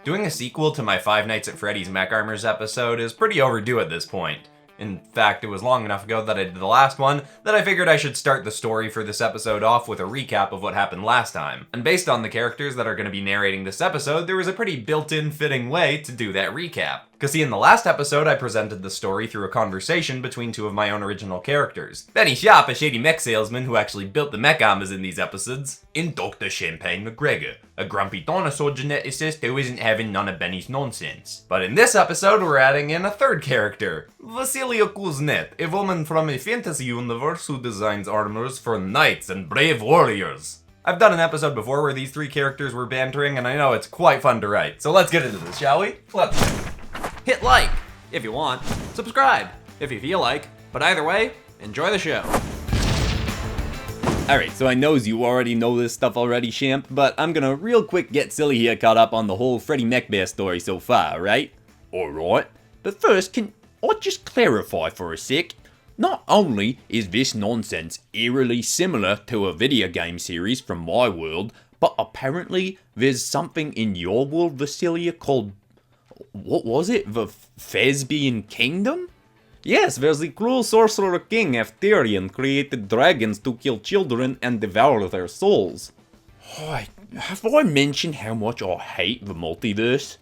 Doing a sequel to my Five Nights at Freddy's Mech Armors episode is pretty overdue at this point. In fact, it was long enough ago that I did the last one that I figured I should start the story for this episode off with a recap of what happened last time. And based on the characters that are going to be narrating this episode, there was a pretty built-in fitting way to do that recap. Cause see, in the last episode, I presented the story through a conversation between two of my own original characters. Benny Sharp, a shady mech salesman who actually built the Mech Armors in these episodes, and Dr. Champagne McGreggor, a grumpy dinosaur geneticist who isn't having none of Benny's nonsense. But in this episode, we're adding in a third character, Vasilia Kuznet, a woman from a fantasy universe who designs armors for knights and brave warriors. I've done an episode before where these three characters were bantering, and I know it's quite fun to write. So let's get into this, shall we? Let's hit like if you want, subscribe if you feel like, but either way, enjoy the show. Alright, so I knows you already know this stuff already, champ, but I'm gonna real quick get silly here caught up on the whole Freddy Mech Bear story so far, right? Alright, but first, can I just clarify for a sec? Not only is this nonsense eerily similar to a video game series from my world, but apparently there's something in your world, Vasilia, called, what was it? The Thespian Kingdom? Yes, there's the cruel sorcerer king Aftarian created dragons to kill children and devour their souls. Have I mentioned how much I hate the multiverse?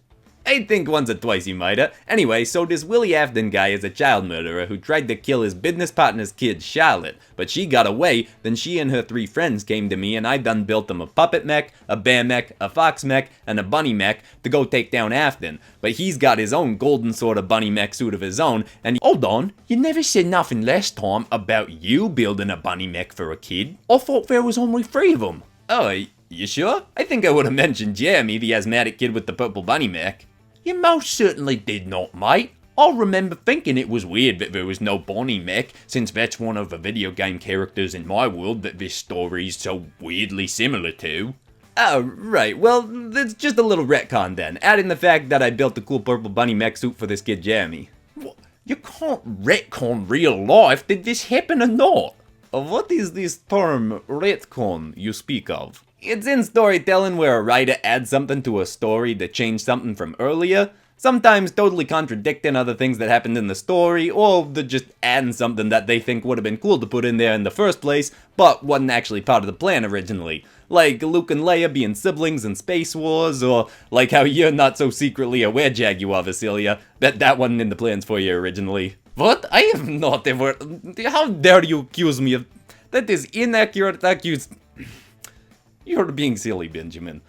I think once or twice you might have. Anyway, so this Willie Afton guy is a child murderer who tried to kill his business partner's kid, Charlotte, but she got away. Then she and her three friends came to me and I done built them a puppet mech, a bear mech, a fox mech, and a bunny mech to go take down Afton. But he's got his own golden sort of bunny mech suit of his own, and hold on, you never said nothing last time about you building a bunny mech for a kid. I thought there was only 3 of them. Oh, you sure? I think I would have mentioned Jeremy, the asthmatic kid with the purple bunny mech. You most certainly did not, mate. I remember thinking it was weird that there was no bunny mech, since that's one of the video game characters in my world that this story's so weirdly similar to. Oh, right, well, it's just a little retcon then, adding the fact that I built a cool purple bunny mech suit for this kid Jeremy. What? You can't retcon real life, did this happen or not? What is this term, retcon, you speak of? It's in storytelling where a writer adds something to a story to change something from earlier, sometimes totally contradicting other things that happened in the story, or they're just adding something that they think would have been cool to put in there in the first place, but wasn't actually part of the plan originally. Like Luke and Leia being siblings in Space Wars, or like how you're not so secretly a were-jag you are, Vasilia. Bet that wasn't in the plans for you originally. What? I have not ever... How dare you accuse me of... That is inaccurate accusation. You're being silly, Benjamin.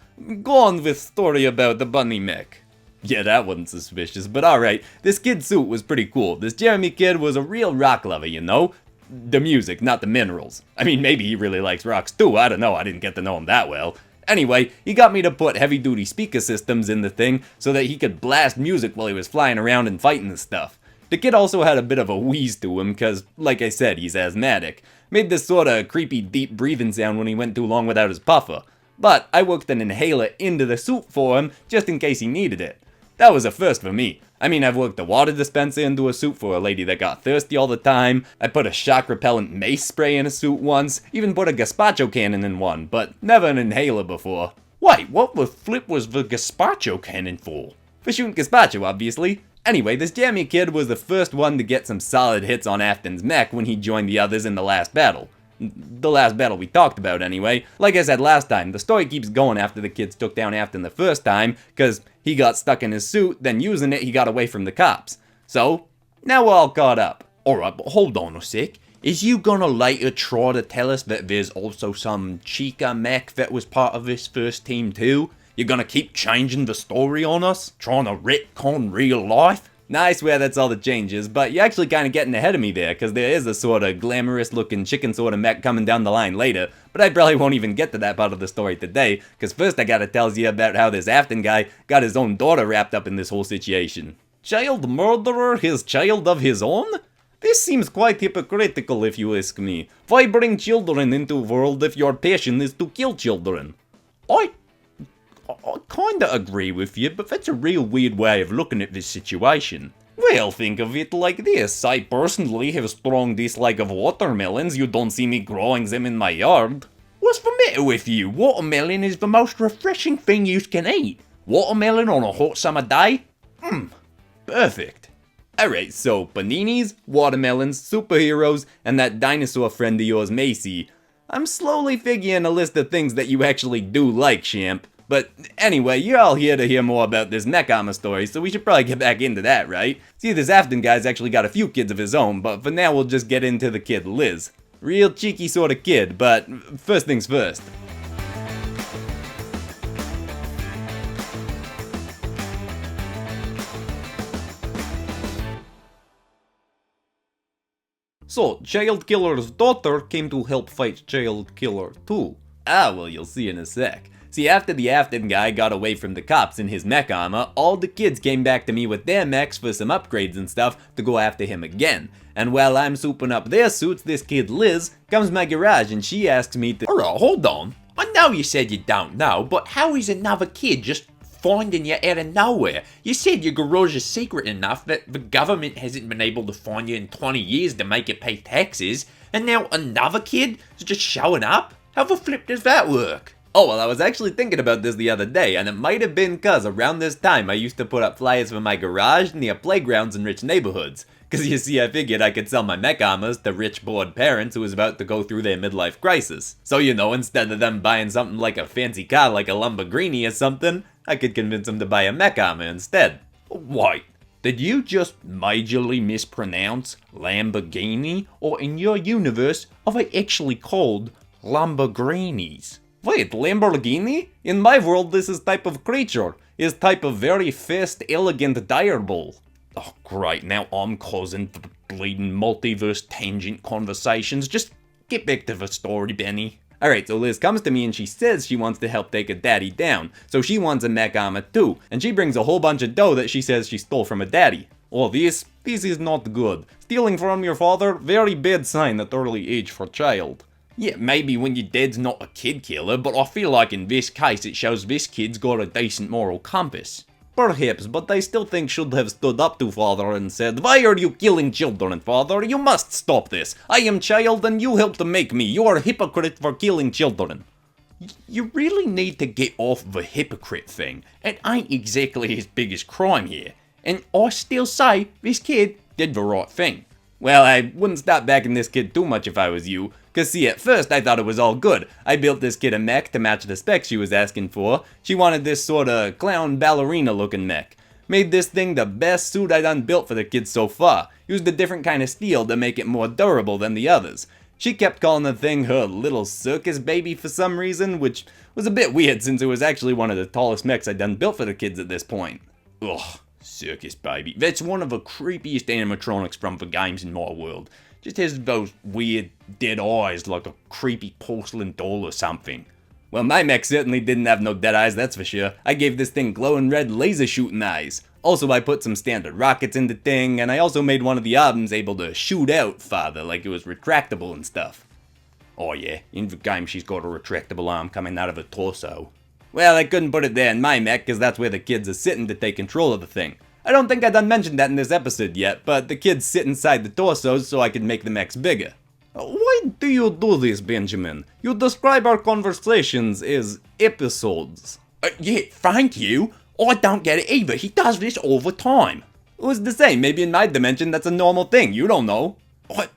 Go on with story about the bunny mech. Yeah, that wasn't suspicious, but alright, this kid's suit was pretty cool. This Jeremy kid was a real rock lover, you know? The music, not the minerals. I mean, maybe he really likes rocks too, I don't know, I didn't get to know him that well. Anyway, he got me to put heavy-duty speaker systems in the thing so that he could blast music while he was flying around and fighting and stuff. The kid also had a bit of a wheeze to him, cause, like I said, he's asthmatic. Made this sorta creepy deep breathing sound when he went too long without his puffer. But I worked an inhaler into the suit for him, just in case he needed it. That was a first for me. I mean, I've worked a water dispenser into a suit for a lady that got thirsty all the time, I put a shock repellent mace spray in a suit once, even put a gazpacho cannon in one, but never an inhaler before. Wait, what the flip was the gazpacho cannon for? For shooting gazpacho, obviously. Anyway, this Jeremy kid was the first one to get some solid hits on Afton's mech when he joined the others in the last battle. The last battle we talked about anyway. Like I said last time, the story keeps going after the kids took down Afton the first time, cause he got stuck in his suit, then using it he got away from the cops. So, now we're all caught up. Alright, but hold on a sec. Is you gonna later try to tell us that there's also some Chica mech that was part of this first team too? You're gonna keep changing the story on us? Trying to retcon real life? Nah, I swear that's all the changes, but you're actually kinda getting ahead of me there, cause there is a sorta glamorous looking chicken sorta mech coming down the line later, but I probably won't even get to that part of the story today, cause first I gotta tell you about how this Afton guy got his own daughter wrapped up in this whole situation. Child murderer, his child of his own? This seems quite hypocritical if you ask me. Why bring children into the world if your passion is to kill children? I kinda agree with you, but that's a real weird way of looking at this situation. Well, think of it like this. I personally have a strong dislike of watermelons. You don't see me growing them in my yard. What's the matter with you? Watermelon is the most refreshing thing you can eat. Watermelon on a hot summer day? Perfect. Alright, so paninis, watermelons, superheroes, and that dinosaur friend of yours, Macy. I'm slowly figuring a list of things that you actually do like, champ. But anyway, you're all here to hear more about this Mech Armor story, so we should probably get back into that, right? See, this Afton guy's actually got a few kids of his own, but for now we'll just get into the kid Liz. Real cheeky sort of kid, but first things first. So, Child Killer's daughter came to help fight Child Killer 2. Ah, well, you'll see in a sec. See, after the Afton guy got away from the cops in his mech armor, all the kids came back to me with their mechs for some upgrades and stuff to go after him again. And while I'm souping up their suits, this kid Liz comes my garage and she asks me to— Alright, hold on. I know you said you don't know, but how is another kid just finding you out of nowhere? You said your garage is secret enough that the government hasn't been able to find you in 20 years to make it pay taxes, and now another kid is just showing up? How the flip does that work? Oh, well, I was actually thinking about this the other day, and it might have been cause around this time I used to put up flyers for my garage near playgrounds in rich neighborhoods. Cause you see, I figured I could sell my mech armors to rich bored parents who was about to go through their midlife crisis. So you know, instead of them buying something like a fancy car like a Lamborghini or something, I could convince them to buy a mech armor instead. Wait, did you just majorly mispronounce Lamborghini? Or in your universe, are they actually called Lamborghinis? Wait, Lamborghini? In my world, this is type of creature. Is type of very fast, elegant direbull. Oh great, now I'm causing the bleeding multiverse tangent conversations. Just get back to the story, Benny. Alright, so Liz comes to me and she says she wants to help take her daddy down. So she wants a mech armor too. And she brings a whole bunch of dough that she says she stole from her daddy. Oh, this is not good. Stealing from your father, very bad sign at early age for child. Yeah, maybe when your dad's not a kid killer, but I feel like in this case it shows this kid's got a decent moral compass. Perhaps, but I still think should have stood up to father and said, "Why are you killing children, father? You must stop this. I am child and you helped to make me. You are a hypocrite for killing children." You really need to get off the hypocrite thing. It ain't exactly his biggest crime here. And I still say this kid did the right thing. Well, I wouldn't stop backing this kid too much if I was you. Cause see, at first I thought it was all good. I built this kid a mech to match the specs she was asking for. She wanted this sorta clown ballerina looking mech. Made this thing the best suit I done built for the kid so far. Used a different kind of steel to make it more durable than the others. She kept calling the thing her little Circus Baby for some reason, which was a bit weird since it was actually one of the tallest mechs I'd done built for the kids at this point. Ugh, Circus Baby. That's one of the creepiest animatronics from the games in my world. Just has those weird dead eyes like a creepy porcelain doll or something. Well, my mech certainly didn't have no dead eyes, that's for sure. I gave this thing glowing red laser shooting eyes. Also, I put some standard rockets in the thing, and I also made one of the arms able to shoot out farther, like it was retractable and stuff. Oh yeah, in the game she's got a retractable arm coming out of her torso. Well, I couldn't put it there in my mech, cause that's where the kids are sitting to take control of the thing. I don't think I done mentioned that in this episode yet, but the kids sit inside the torsos so I can make the mechs bigger. Why do you do this, Benjamin? You describe our conversations as episodes. Yeah, thank you. I don't get it either. He does this all the time. Who's to say? Maybe in my dimension that's a normal thing. You don't know. I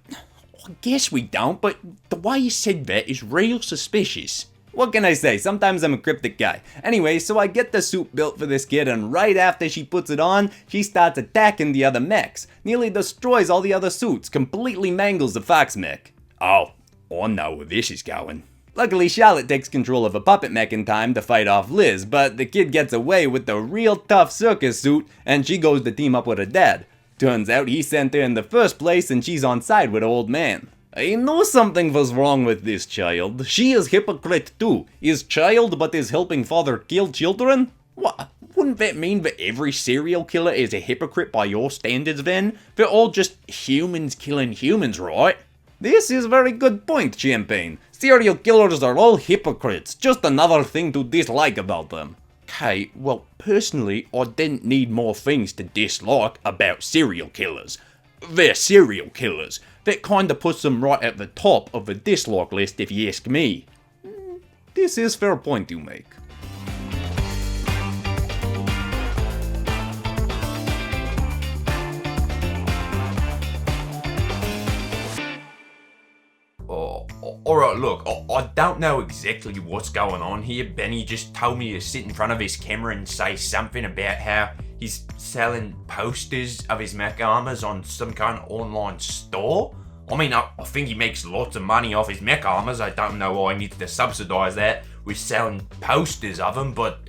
guess we don't, but the way you said that is real suspicious. What can I say? Sometimes I'm a cryptic guy. Anyway, so I get the suit built for this kid, and right after she puts it on, she starts attacking the other mechs. Nearly destroys all the other suits, completely mangles the Fox mech. Oh, I know where this is going. Luckily, Charlotte takes control of a puppet mech in time to fight off Liz, but the kid gets away with the real tough circus suit, and she goes to team up with her dad. Turns out he sent her in the first place, and she's on side with her old man. I know something was wrong with this child. She is hypocrite too. Is child but is helping father kill children? What? Wouldn't that mean that every serial killer is a hypocrite by your standards then? They're all just humans killing humans, right? This is a very good point, Champagne. Serial killers are all hypocrites. Just another thing to dislike about them. Okay, well, personally, I didn't need more things to dislike about serial killers. They're serial killers. That kinda puts them right at the top of the dislike list if you ask me. This is fair point you make. Alright, look, I don't know exactly what's going on here. Benny just told me to sit in front of his camera and say something about how he's selling posters of his Mech Armors on some kind of online store. I mean, I think he makes lots of money off his Mech Armors. I don't know why he needs to subsidize that with selling posters of them, but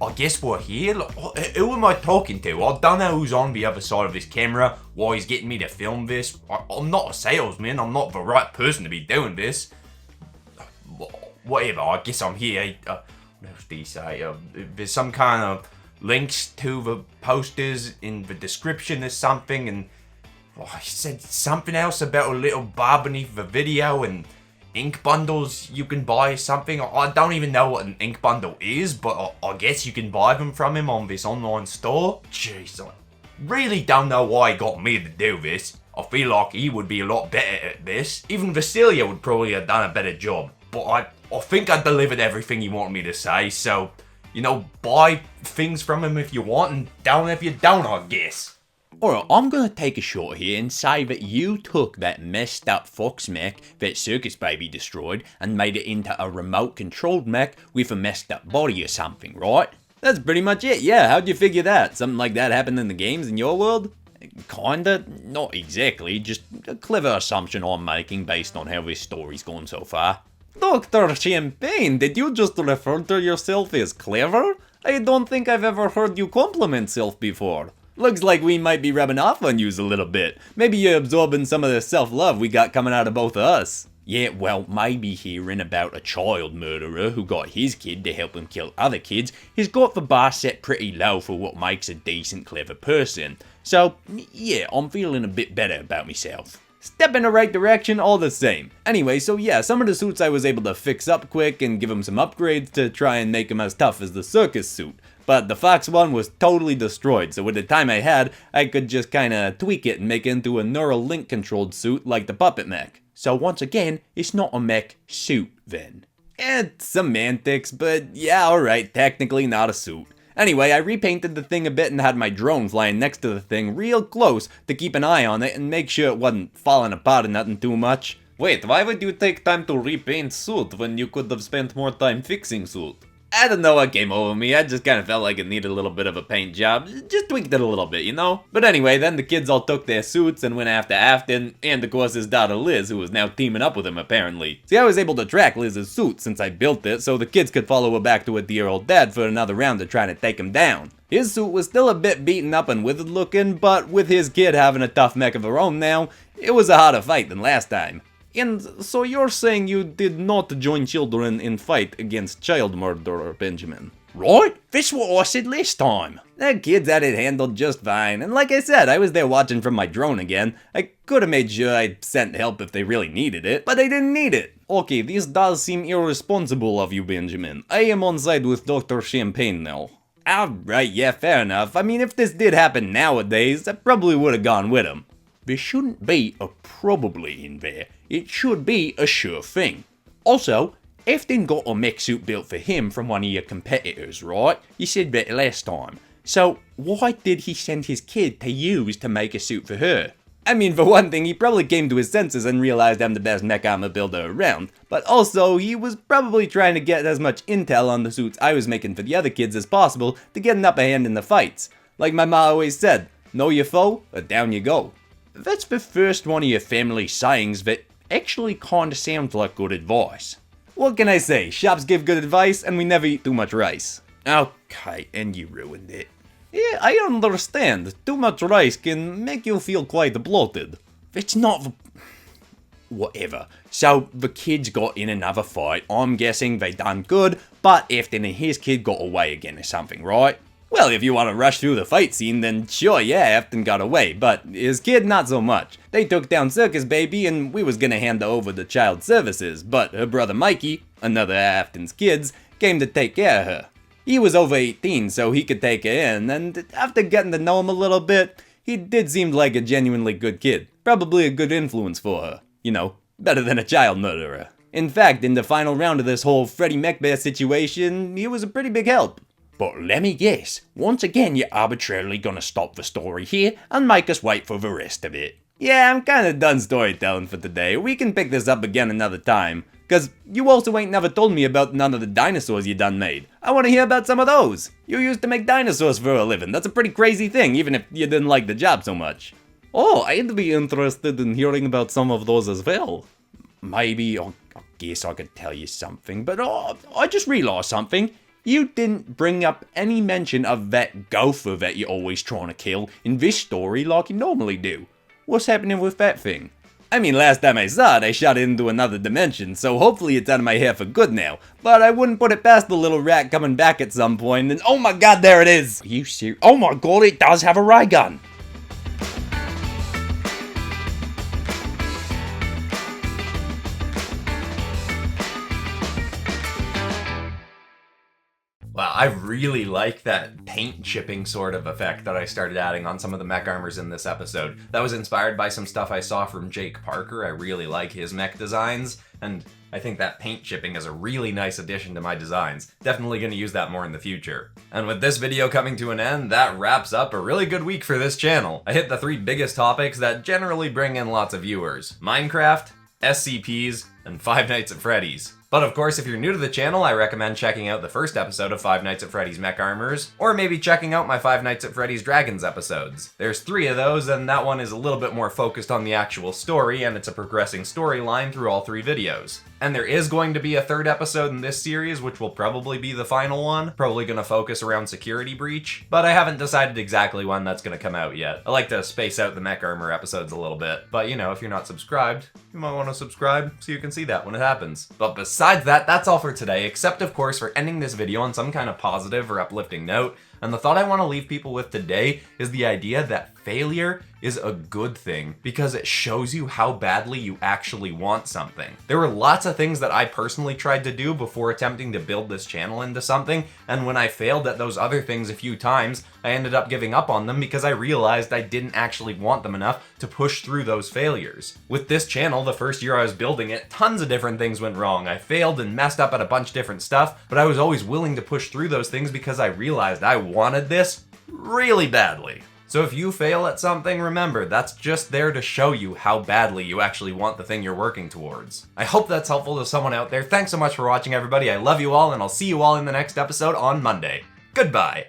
I guess we're here. Look, who am I talking to? I don't know who's on the other side of this camera, why he's getting me to film this. I'm not a salesman. I'm not the right person to be doing this. Whatever, I guess I'm here. What else do you say? There's some kind of links to the posters in the description or something, and he said something else about a little bar beneath the video and ink bundles you can buy or something. I don't even know what an ink bundle is, but I guess you can buy them from him on this online store. Jeez, I really don't know why he got me to do this. I feel like he would be a lot better at this. Even Vasilia would probably have done a better job. But I think I delivered everything he wanted me to say, so, you know, buy things from him if you want and don't if you don't, I guess. Alright, I'm gonna take a shot here and say that you took that messed up fox mech that Circus Baby destroyed and made it into a remote controlled mech with a messed up body or something, right? That's pretty much it, yeah. How'd you figure that? Something like that happened in the games in your world? Kinda, not exactly, just a clever assumption I'm making based on how this story's gone so far. Dr. Champagne, did you just refer to yourself as clever? I don't think I've ever heard you compliment self before. Looks like we might be rubbing off on yous a little bit. Maybe you're absorbing some of the self-love we got coming out of both of us. Yeah, well, maybe hearing about a child murderer who got his kid to help him kill other kids has got the bar set pretty low for what makes a decent, clever person. So, yeah, I'm feeling a bit better about myself. Step in the right direction all the same. Anyway, so yeah, some of the suits I was able to fix up quick and give them some upgrades to try and make them as tough as the circus suit. But the fox one was totally destroyed, so with the time I had, I could just kinda tweak it and make it into a neural link controlled suit like the puppet mech. So once again, it's not a mech suit then. Semantics, but yeah, alright, technically not a suit. Anyway, I repainted the thing a bit and had my drone flying next to the thing real close to keep an eye on it and make sure it wasn't falling apart or nothing too much. Wait, why would you take time to repaint suit when you could have spent more time fixing suit? I don't know what came over me, I just kinda felt like it needed a little bit of a paint job. Just tweaked it a little bit, you know? But anyway, then the kids all took their suits and went after Afton, and of course his daughter Liz, who was now teaming up with him apparently. See, I was able to track Liz's suit since I built it, so the kids could follow her back to her dear old dad for another round of trying to take him down. His suit was still a bit beaten up and withered looking, but with his kid having a tough mech of her own now, it was a harder fight than last time. And so you're saying you did not join children in fight against child murderer, Benjamin? Right? That's what I said last time. The kids had it handled just fine, and like I said, I was there watching from my drone again. I could have made sure I'd sent help if they really needed it, but they didn't need it. Okay, this does seem irresponsible of you, Benjamin. I am on side with Dr. Champagne now. Alright, yeah, fair enough. I mean, if this did happen nowadays, I probably would have gone with him. There shouldn't be a probably in there. It should be a sure thing. Also, Afton got a mech suit built for him from one of your competitors, right? You said that last time. So, why did he send his kid to use to make a suit for her? I mean, for one thing, he probably came to his senses and realized I'm the best mech armor builder around. But also, he was probably trying to get as much intel on the suits I was making for the other kids as possible to get an upper hand in the fights. Like my ma always said, know your foe, or down you go. That's the first one of your family sayings that actually kinda sounds like good advice. What can I say? Shops give good advice and we never eat too much rice. Okay, and you ruined it. Yeah, I understand. Too much rice can make you feel quite bloated. It's not the... Whatever. So, the kids got in another fight. I'm guessing they done good, but Afton and his kid got away again or something, right? Well, if you want to rush through the fight scene, then sure, yeah, Afton got away, but his kid not so much. They took down Circus Baby and we was gonna hand her over to child services, but her brother Mikey, another Afton's kids, came to take care of her. He was over 18, so he could take her in, and after getting to know him a little bit, he did seem like a genuinely good kid. Probably a good influence for her. You know, better than a child murderer. In fact, in the final round of this whole Freddy Mech Bear situation, he was a pretty big help. But let me guess, once again you're arbitrarily gonna stop the story here and make us wait for the rest of it. Yeah, I'm kinda done storytelling for today. We can pick this up again another time. Cause you also ain't never told me about none of the dinosaurs you done made. I wanna hear about some of those. You used to make dinosaurs for a living. That's a pretty crazy thing, even if you didn't like the job so much. Oh, I'd be interested in hearing about some of those as well. Maybe, I guess I could tell you something, but I just realized something. You didn't bring up any mention of that gopher that you're always trying to kill in this story like you normally do. What's happening with that thing? I mean, last time I saw it, I shot it into another dimension, so hopefully it's out of my hair for good now. But I wouldn't put it past the little rat coming back at some point, and oh my god, there it is! Are you serious? Oh my god, it does have a ray gun! Wow, I really like that paint chipping sort of effect that I started adding on some of the mech armors in this episode. That was inspired by some stuff I saw from Jake Parker. I really like his mech designs, and I think that paint chipping is a really nice addition to my designs. Definitely gonna use that more in the future. And with this video coming to an end, that wraps up a really good week for this channel. I hit the 3 biggest topics that generally bring in lots of viewers: Minecraft, SCPs, and Five Nights at Freddy's. But of course, if you're new to the channel, I recommend checking out the first episode of Five Nights at Freddy's Mech Armors, or maybe checking out my Five Nights at Freddy's Dragons episodes. There's 3 of those, and that one is a little bit more focused on the actual story, and it's a progressing storyline through all 3 videos. And there is going to be a 3rd episode in this series, which will probably be the final one, probably gonna focus around Security Breach, but I haven't decided exactly when that's gonna come out yet. I like to space out the Mech Armor episodes a little bit, but you know, if you're not subscribed, you might want to subscribe so you can see that when it happens. But besides that, that's all for today, except of course for ending this video on some kind of positive or uplifting note. And the thought I want to leave people with today is the idea that failure is a good thing because it shows you how badly you actually want something. There were lots of things that I personally tried to do before attempting to build this channel into something, and when I failed at those other things a few times, I ended up giving up on them because I realized I didn't actually want them enough to push through those failures. With this channel, the first year I was building it, tons of different things went wrong. I failed and messed up at a bunch of different stuff, but I was always willing to push through those things because I realized I wanted this really badly. So if you fail at something, remember, that's just there to show you how badly you actually want the thing you're working towards. I hope that's helpful to someone out there. Thanks so much for watching, everybody. I love you all, and I'll see you all in the next episode on Monday. Goodbye.